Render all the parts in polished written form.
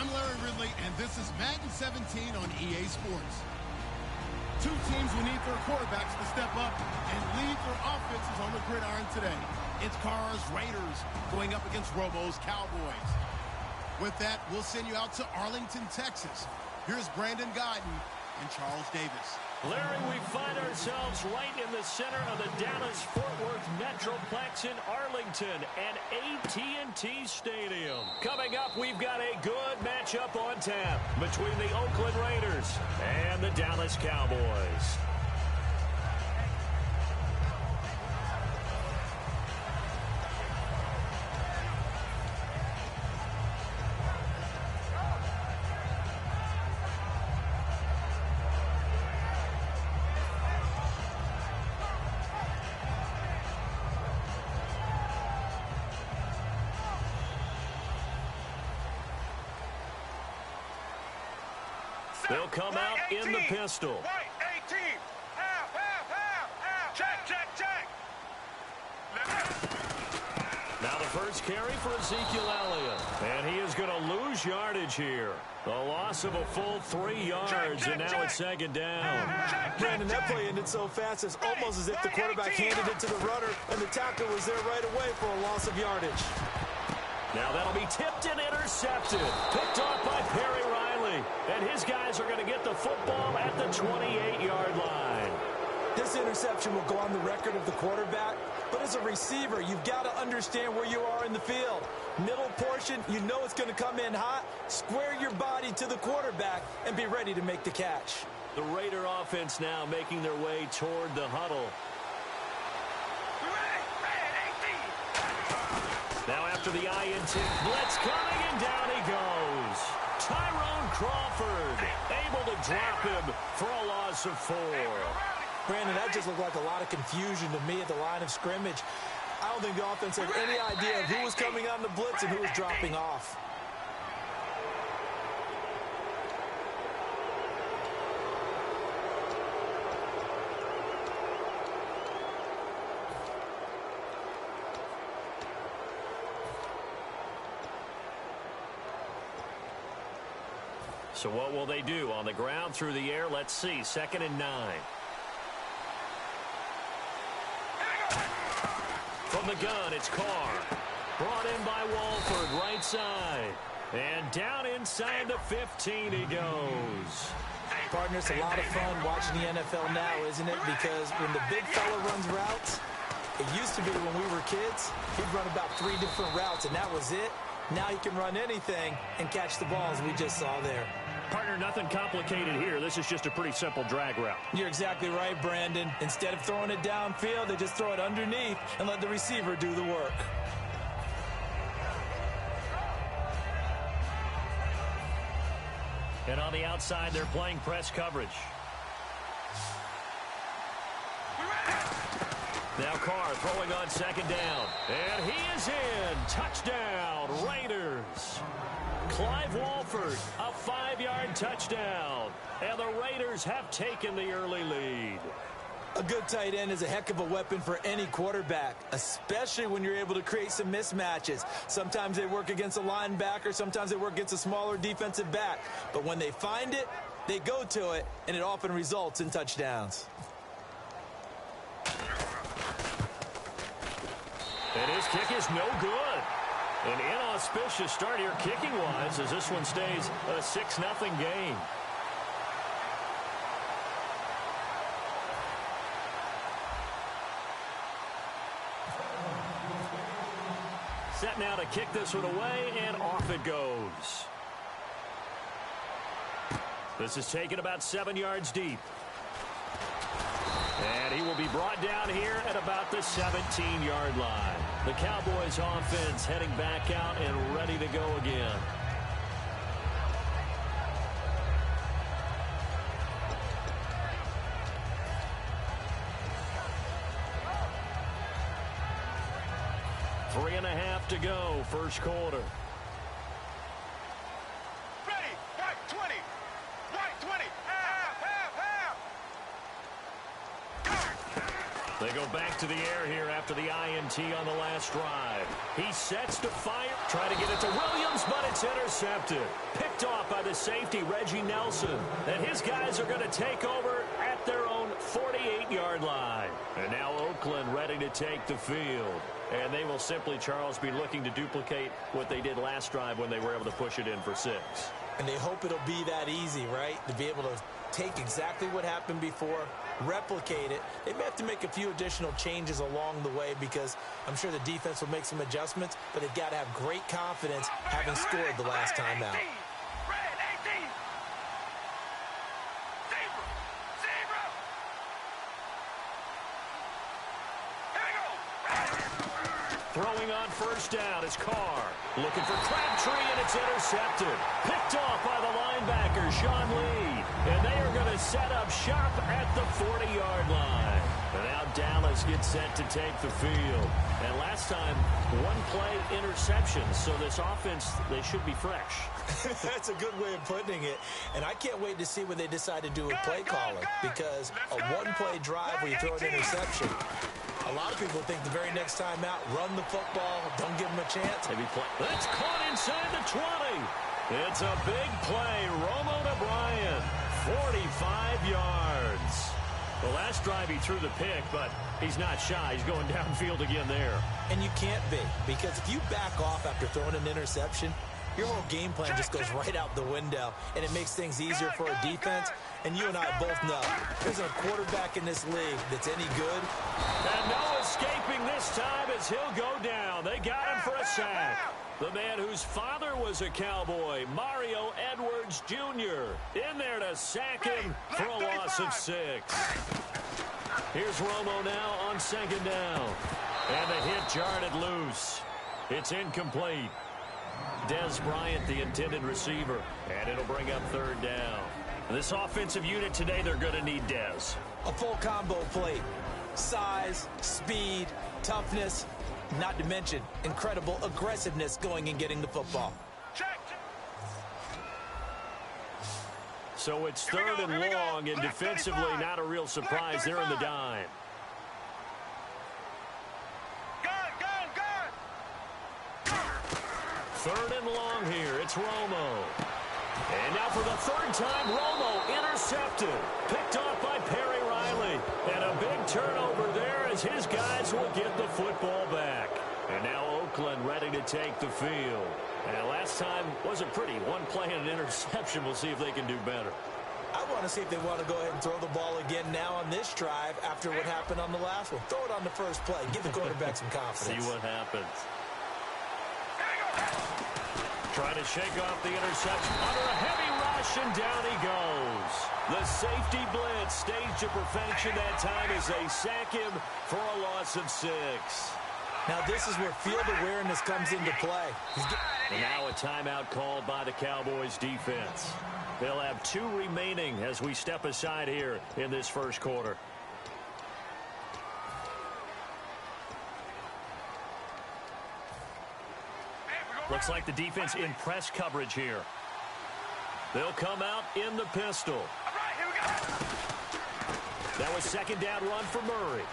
I'm Larry Ridley, and this is Madden 17 on EA Sports. Two teams will need their quarterbacks to step up and lead their offenses on the gridiron today. It's Carr's Raiders going up against Robo's Cowboys. With that, we'll send you out to Arlington, Texas. Here's Brandon Guyton and Charles Davis. Larry, we find ourselves right in the center of the Dallas-Fort Worth Metroplex in Arlington and AT&T Stadium. Coming up, we've got a good matchup on tap between the Oakland Raiders and the Dallas Cowboys. They'll come out in the pistol. White 18. Half, half, half, half. Check, check, check. Now the first carry for Ezekiel Elliott. And he is going to lose yardage here. A loss of a full 3 yards, and now it's second down. Brandon, that play ended so fast, it's almost as if the quarterback handed it to the runner, and the tackle was there right away for a loss of yardage. Now that'll be tipped and intercepted. Picked off by Perry Riley. And his guys are going to get the football at the 28-yard line. This interception will go on the record of the quarterback, but as a receiver, you've got to understand where you are in the field. Middle portion, you know it's going to come in hot. Square your body to the quarterback and be ready to make the catch. The Raider offense now making their way toward the huddle. Now after the INT, blitz coming, and down he goes. Tyrone Crawford able to drop him for a loss of 4. Brandon, that just looked like a lot of confusion to me at the line of scrimmage. I don't think the offense had any idea of who was coming on the blitz and who was dropping off. So what will they do? On the ground, through the air, let's see. 2nd and 9. From the gun, it's Carr. Brought in by Walford, right side. And down inside the 15 he goes. Partner, it's a lot of fun watching the NFL now, isn't it? Because when the big fella runs routes, it used to be when we were kids, he'd run about 3 different routes, and that was it. Now he can run anything and catch the ball, as we just saw there. Partner, nothing complicated here. This is just a pretty simple drag route. You're exactly right, Brandon. Instead of throwing it downfield, they just throw it underneath and let the receiver do the work. And on the outside, they're playing press coverage. Now Carr throwing on 2nd down. And he is in. Touchdown, Raiders. Clive Walford, a 5-yard touchdown. And the Raiders have taken the early lead. A good tight end is a heck of a weapon for any quarterback, especially when you're able to create some mismatches. Sometimes they work against a linebacker, sometimes they work against a smaller defensive back. But when they find it, they go to it, and it often results in touchdowns. And his kick is no good. An inauspicious start here kicking-wise as this one stays a 6-0 game. Set now to kick this one away, and off it goes. This is taken about 7 yards deep. And he will be brought down here at about the 17-yard line. The Cowboys offense heading back out and ready to go again. Three and a half to go, first quarter. Ready, white 20. White 20. Half, half, half. They go back to the air here after the INT on the last drive. He sets to fire, trying to get it to Williams, but it's intercepted. Picked off by the safety, Reggie Nelson. And his guys are going to take over at their own 48-yard line. And now Oakland ready to take the field. And they will simply, Charles, be looking to duplicate what they did last drive when they were able to push it in for 6. And they hope it'll be that easy, right? To be able to take exactly what happened before, replicate it. They may have to make a few additional changes along the way because I'm sure the defense will make some adjustments, but they've got to have great confidence having scored the last time out. Throwing on first down is Carr. Looking for Crabtree, and it's intercepted. Picked off by the linebacker, Sean Lee. And they are going to set up shop at the 40-yard line. And now Dallas gets set to take the field. And last time, one play interception. So this offense, they should be fresh. That's a good way of putting it. And I can't wait to see what they decide to do with play calling. Because a one-play drive where you throw an interception, a lot of people think the very next time out, run the football, don't give them a chance. Maybe play. It's caught inside the 20. It's a big play. Romo to Bryant, 45 yards. The last drive he threw the pick, but he's not shy. He's going downfield again there. And you can't be, because if you back off after throwing an interception, your whole game plan just goes right out the window, and it makes things easier for a defense. And you and I both know there's a quarterback in this league that's any good. And no escaping this time as he'll go down. They got him for a sack. The man whose father was a Cowboy, Mario Edwards Jr., in there to sack him for a loss of 6. Here's Romo now on second down. And the hit jarred it loose. It's incomplete. Dez Bryant, the intended receiver, and it'll bring up third down. This offensive unit today, they're going to need Dez. A full combo plate. Size, speed, toughness, not to mention incredible aggressiveness going and getting the football. So it's third and long, and defensively not a real surprise. They're in the dime. Third and long here. It's Romo. And now for the third time, Romo intercepted. Picked off by Perry Riley. And a big turnover there as his guys will get the football back. And now Oakland ready to take the field. And last time wasn't pretty. One play and an interception. We'll see if they can do better. I want to see if they want to go ahead and throw the ball again now on this drive after what happened on the last one. Throw it on the first play. Give the quarterback some confidence. See what happens. Trying to shake off the interception. Under a heavy rush, and down he goes. The safety blitz staged to perfection that time as they sack him for a loss of 6. Now this is where field awareness comes into play. And now a timeout called by the Cowboys defense. They'll have 2 remaining as we step aside here in this first quarter. Looks like the defense in press coverage here. They'll come out in the pistol. That was second down run for Murray.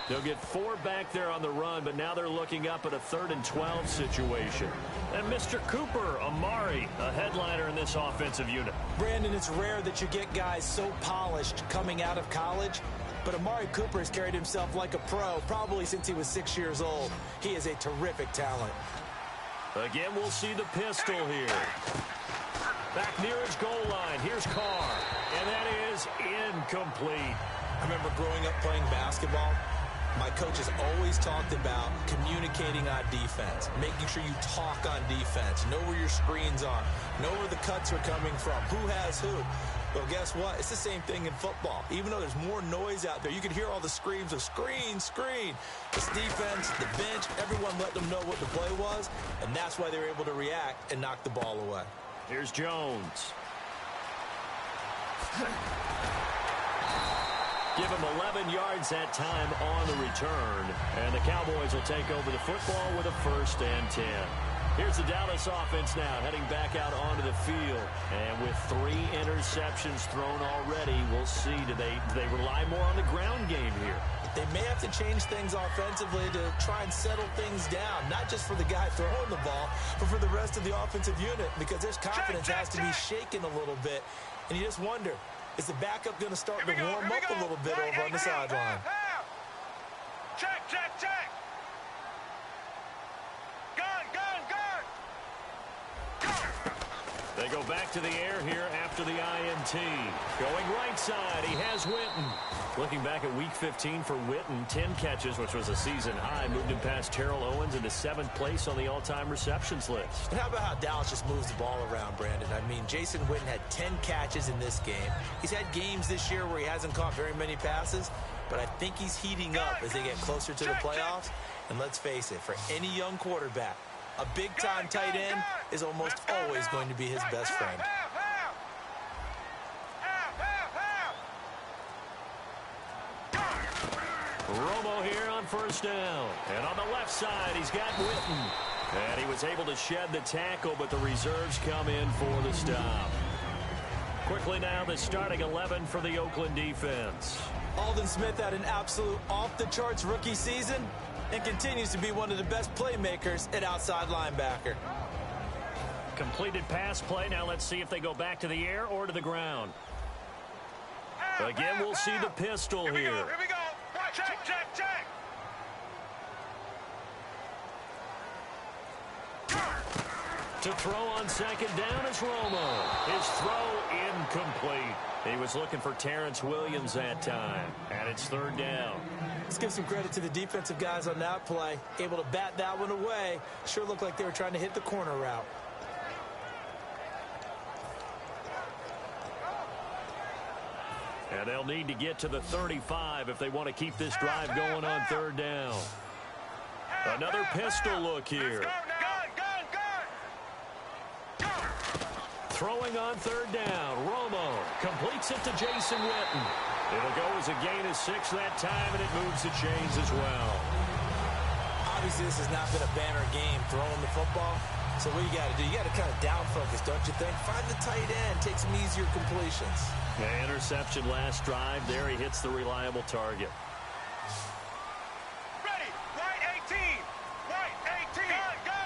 They'll get 4 back there on the run, but now they're looking up at a 3rd and 12 situation. And Mr. Cooper, Amari, a headliner in this offensive unit. Brandon, it's rare that you get guys so polished coming out of college. But Amari Cooper has carried himself like a pro, probably since he was 6 years old. He is a terrific talent. Again, we'll see the pistol here. Back near his goal line. Here's Carr. And that is incomplete. I remember growing up playing basketball. My coaches always talked about communicating on defense, making sure you talk on defense, know where your screens are, know where the cuts are coming from, who has who. Well, guess what? It's the same thing in football. Even though there's more noise out there, you can hear all the screams of screen, screen. This defense, the bench, everyone let them know what the play was, and that's why they were able to react and knock the ball away. Here's Jones. Give him 11 yards that time on the return. And the Cowboys will take over the football with a 1st and 10. Here's the Dallas offense now, heading back out onto the field. And with 3 interceptions thrown already, we'll see. Do they rely more on the ground game here? They may have to change things offensively to try and settle things down, not just for the guy throwing the ball, but for the rest of the offensive unit, because their confidence has to be shaken a little bit. And you just wonder, is the backup going to start to warm up a little bit over on the sideline? Check, check, check. They go back to the air here after the INT. Going right side, he has Witten. Looking back at Week 15 for Witten, 10 catches, which was a season high, moved him past Terrell Owens into 7th place on the all-time receptions list. And how about how Dallas just moves the ball around, Brandon? I mean, Jason Witten had 10 catches in this game. He's had games this year where he hasn't caught very many passes, but I think he's heating up as they get closer to the playoffs. And let's face it, for any young quarterback, a big-time tight end is almost always going to be his best friend. Romo here on first down. And on the left side, he's got Witten. And he was able to shed the tackle, but the reserves come in for the stop. Quickly now, the starting 11 for the Oakland defense. Aldon Smith had an absolute off-the-charts rookie season and continues to be one of the best playmakers at outside linebacker. Completed pass play. Now let's see if they go back to the air or to the ground. Again, we'll see the pistol here. Here we go. Check, check, check. To throw on second down is Romo. His throw incomplete. He was looking for Terrence Williams that time. And it's 3rd down. Let's give some credit to the defensive guys on that play. Able to bat that one away. Sure looked like they were trying to hit the corner route. And they'll need to get to the 35 if they want to keep this drive going on 3rd down. Another pistol look here. Throwing on 3rd down. Romo completes it to Jason Witten. It'll go as a gain of 6 that time, and it moves the chains as well. Obviously, this has not been a banner game throwing the football. So what you got to do, you got to kind of down focus, don't you think? Find the tight end, take some easier completions. Yeah, interception last drive. There he hits the reliable target. Ready, white 18, white 18, gun.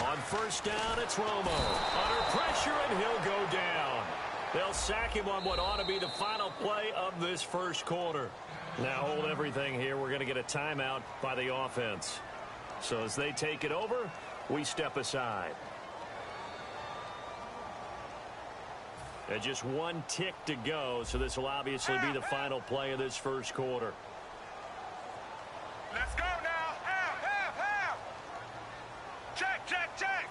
On first down, it's Romo. Under pressure, and he'll go down. They'll sack him on what ought to be the final play of this first quarter. Now hold everything here. We're going to get a timeout by the offense. So as they take it over, we step aside. And just 1 tick to go, so this will obviously be the final play of this first quarter. Let's go now. Half. Check, check, check.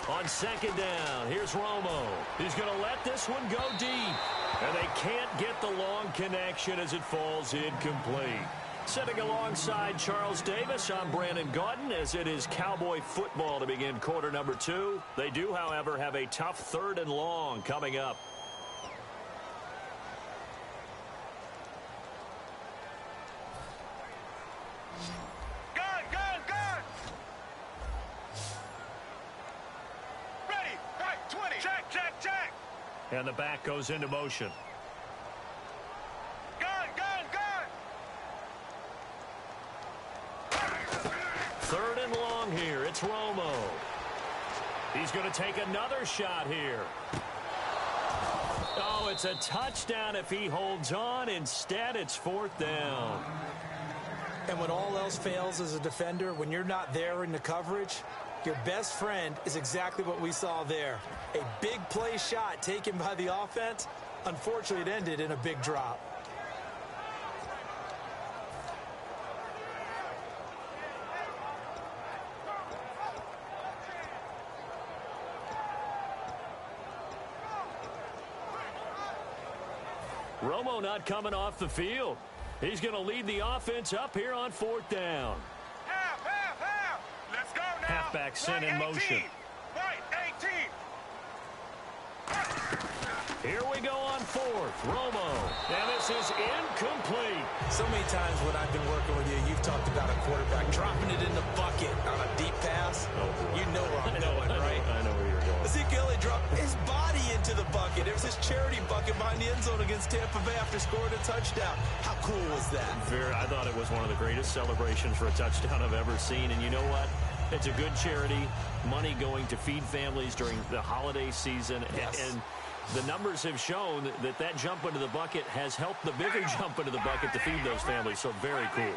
On second down, here's Romo. He's going to let this one go deep. And they can't get the long connection as it falls incomplete. Sitting alongside Charles Davis, I'm Brandon Gaudin, as it is Cowboy football to begin quarter number 2. They do, however, have a tough 3rd and long coming up. Gun. Ready, white 20. Check. And the back goes into motion. Gun. 3rd and long here. It's Romo. He's going to take another shot here. Oh, it's a touchdown if he holds on. Instead, it's 4th down. And when all else fails as a defender, when you're not there in the coverage, your best friend is exactly what we saw there. A big play shot taken by the offense. Unfortunately, it ended in a big drop. Romo not coming off the field. He's going to lead the offense up here on 4th down. Half. Let's go now. Halfback sent in motion. White 18. Here we go on 4th. Romo. And this is complete. So many times when I've been working with you, you've talked about a quarterback dropping it in the bucket on a deep pass. Oh, boy. You know where I'm going, right? I know where you're going. Ezekiel dropped his body into the bucket. It was his charity bucket behind the end zone against Tampa Bay after scoring a touchdown. How cool was that? I thought it was one of the greatest celebrations for a touchdown I've ever seen. And you know what? It's a good charity. Money going to feed families during the holiday season. Yes. And the numbers have shown that jump into the bucket has helped the bigger jump into the bucket to feed those families. So very cool.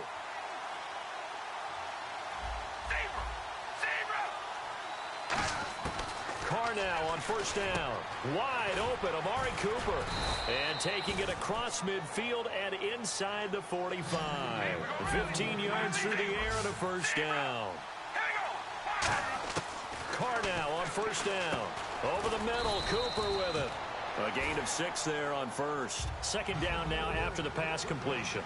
Carr now on first down. Wide open, Amari Cooper. And taking it across midfield and inside the 45. 15 yards through the air and a first down. Carr now on first down. Over the middle, Cooper with it. A gain of 6 there on first. Second down now after the pass completion.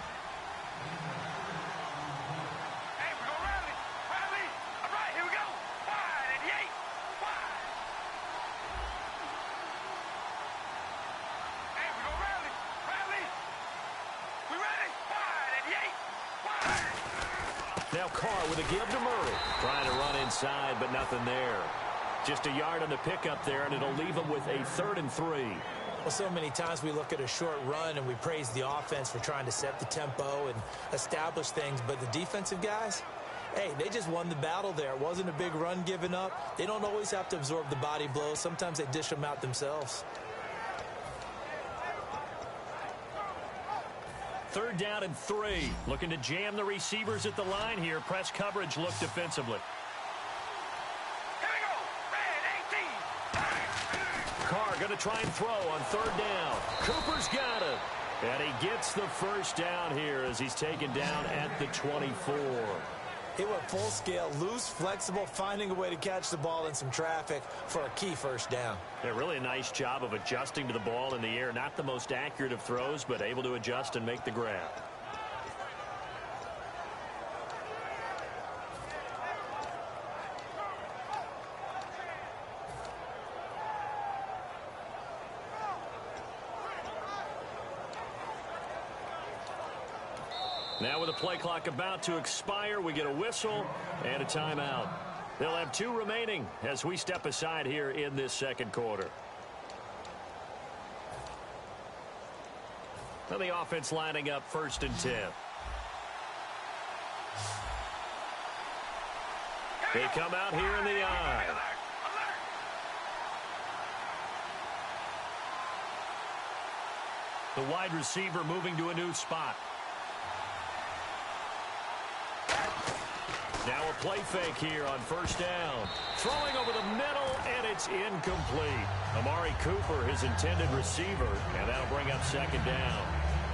Hey, we're going to rally. Rally. All right, here we go. Wide and Yates. Wide. Hey, we're going to rally. Rally. We ready. Wide and Yates. Wide. Now Carr with a give to Murray. Trying to run inside, but nothing there. Just a yard on the pickup there, and it'll leave him with a 3rd and 3. Well, so many times we look at a short run and we praise the offense for trying to set the tempo and establish things, but the defensive guys, hey, they just won the battle there. It wasn't a big run given up. They don't always have to absorb the body blows. Sometimes they dish them out themselves. 3rd down and 3. Looking to jam the receivers at the line here. Press coverage look defensively. Carr going to try and throw on 3rd down. Cooper's got it. And he gets the first down here as he's taken down at the 24. He went full scale, loose, flexible, finding a way to catch the ball in some traffic for a key first down. Yeah, really a nice job of adjusting to the ball in the air. Not the most accurate of throws, but able to adjust and make the grab. Now with the play clock about to expire, we get a whistle and a timeout. They'll have 2 remaining as we step aside here in this second quarter. Now the offense lining up 1st and 10. They come out here in the eye. The wide receiver moving to a new spot. Now a play fake here on first down. Throwing over the middle, and it's incomplete. Amari Cooper, his intended receiver, and that'll bring up 2nd down.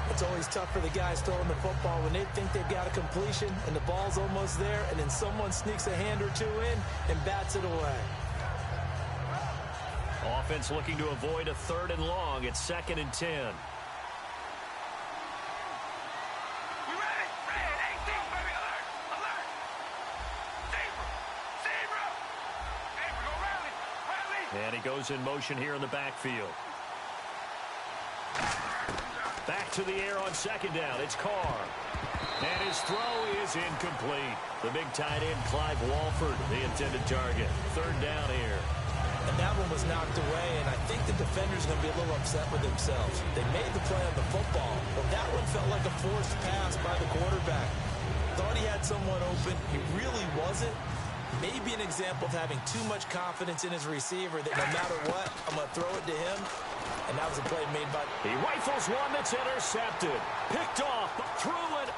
It's always tough for the guys throwing the football when they think they've got a completion and the ball's almost there, and then someone sneaks a hand or 2 in and bats it away. Offense looking to avoid a 3rd and long. It's 2nd and 10. And he goes in motion here in the backfield. Back to the air on 2nd down. It's Carr. And his throw is incomplete. The big tight end, Clive Walford, the intended target. 3rd down here. And that one was knocked away, and I think the defender's going to be a little upset with themselves. They made the play on the football, but that one felt like a forced pass by the quarterback. Thought he had someone open. He really wasn't. Maybe an example of having too much confidence in his receiver that no matter what, I'm going to throw it to him. And that was a play made by... He rifles one that's intercepted. Picked off, through and